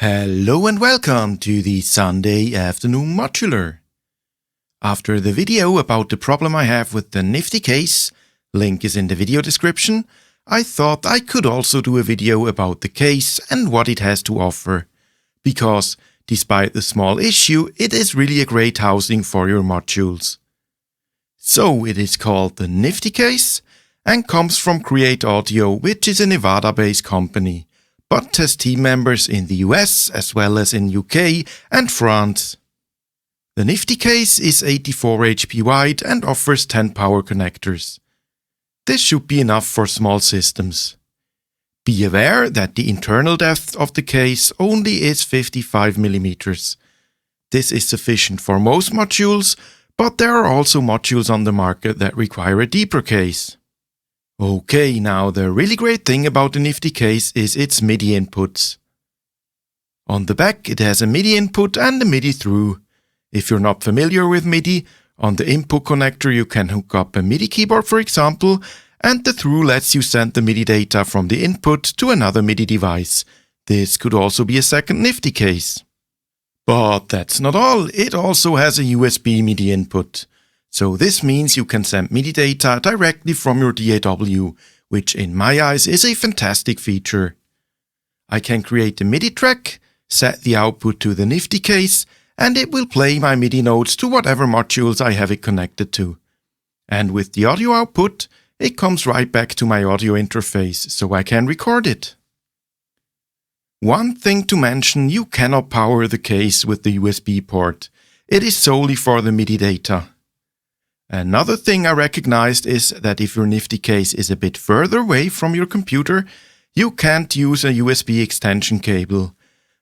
Hello and welcome to the Sunday Afternoon Modular. After the video about the problem I have with the Nifty case, link is in the video description, I thought I could also do a video about the case and what it has to offer, because despite the small issue, it is really a great housing for your modules. So it is called the Nifty case and comes from Cre8Audio, which is a Nevada-based company, but has team members in the US as well as in UK and France. The Nifty case is 84 HP wide and offers 10 power connectors. This should be enough for small systems. Be aware that the internal depth of the case only is 55 mm. This is sufficient for most modules, but there are also modules on the market that require a deeper case. Okay, now the really great thing about the Nifty case is its MIDI inputs. On the back it has a MIDI input and a MIDI through. If you're not familiar with MIDI, on the input connector you can hook up a MIDI keyboard for example, and the through lets you send the MIDI data from the input to another MIDI device. This could also be a second Nifty case. But that's not all, it also has a USB MIDI input. So this means you can send MIDI data directly from your DAW, which in my eyes is a fantastic feature. I can create a MIDI track, set the output to the Nifty case, and it will play my MIDI notes to whatever modules I have it connected to. And with the audio output, it comes right back to my audio interface, so I can record it. One thing to mention, you cannot power the case with the USB port. It is solely for the MIDI data. Another thing I recognized is that if your Nifty case is a bit further away from your computer, you can't use a USB extension cable.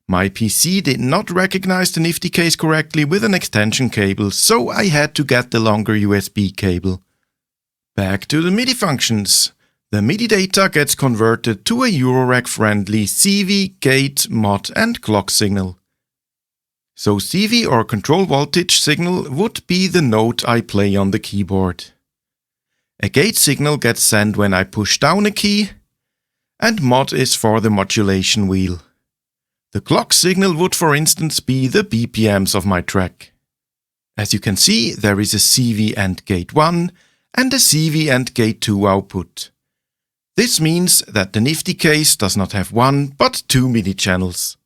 My PC did not recognize the Nifty case correctly with an extension cable, so I had to get the longer USB cable. Back to the MIDI functions. The MIDI data gets converted to a Eurorack-friendly CV, gate, mod and clock signal. So CV or control voltage signal would be the note I play on the keyboard. A gate signal gets sent when I push down a key, and mod is for the modulation wheel. The clock signal would for instance be the BPMs of my track. As you can see, there is a CV and gate 1 and a CV and gate 2 output. This means that the Nifty case does not have one but two MIDI channels.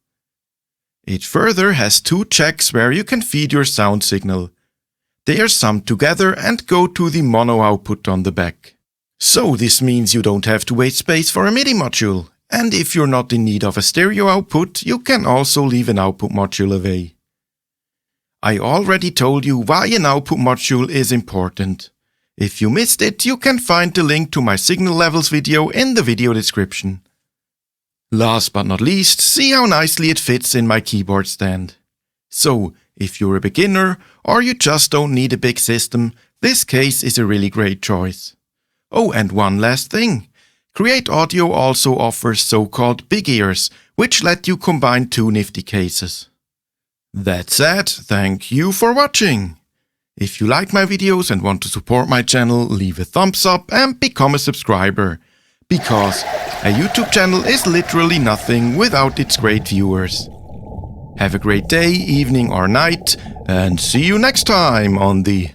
It further has two jacks where you can feed your sound signal. They are summed together and go to the mono output on the back. So this means you don't have to waste space for a MIDI module. And if you're not in need of a stereo output, you can also leave an output module away. I already told you why an output module is important. If you missed it, you can find the link to my signal levels video in the video description. Last but not least, see how nicely it fits in my keyboard stand. So, if you're a beginner or you just don't need a big system, this case is a really great choice. Oh, and one last thing. Cre8Audio also offers so-called big ears, which let you combine two Nifty cases. That said, thank you for watching. If you like my videos and want to support my channel, leave a thumbs up and become a subscriber. Because a YouTube channel is literally nothing without its great viewers. Have a great day, evening or night, and see you next time on the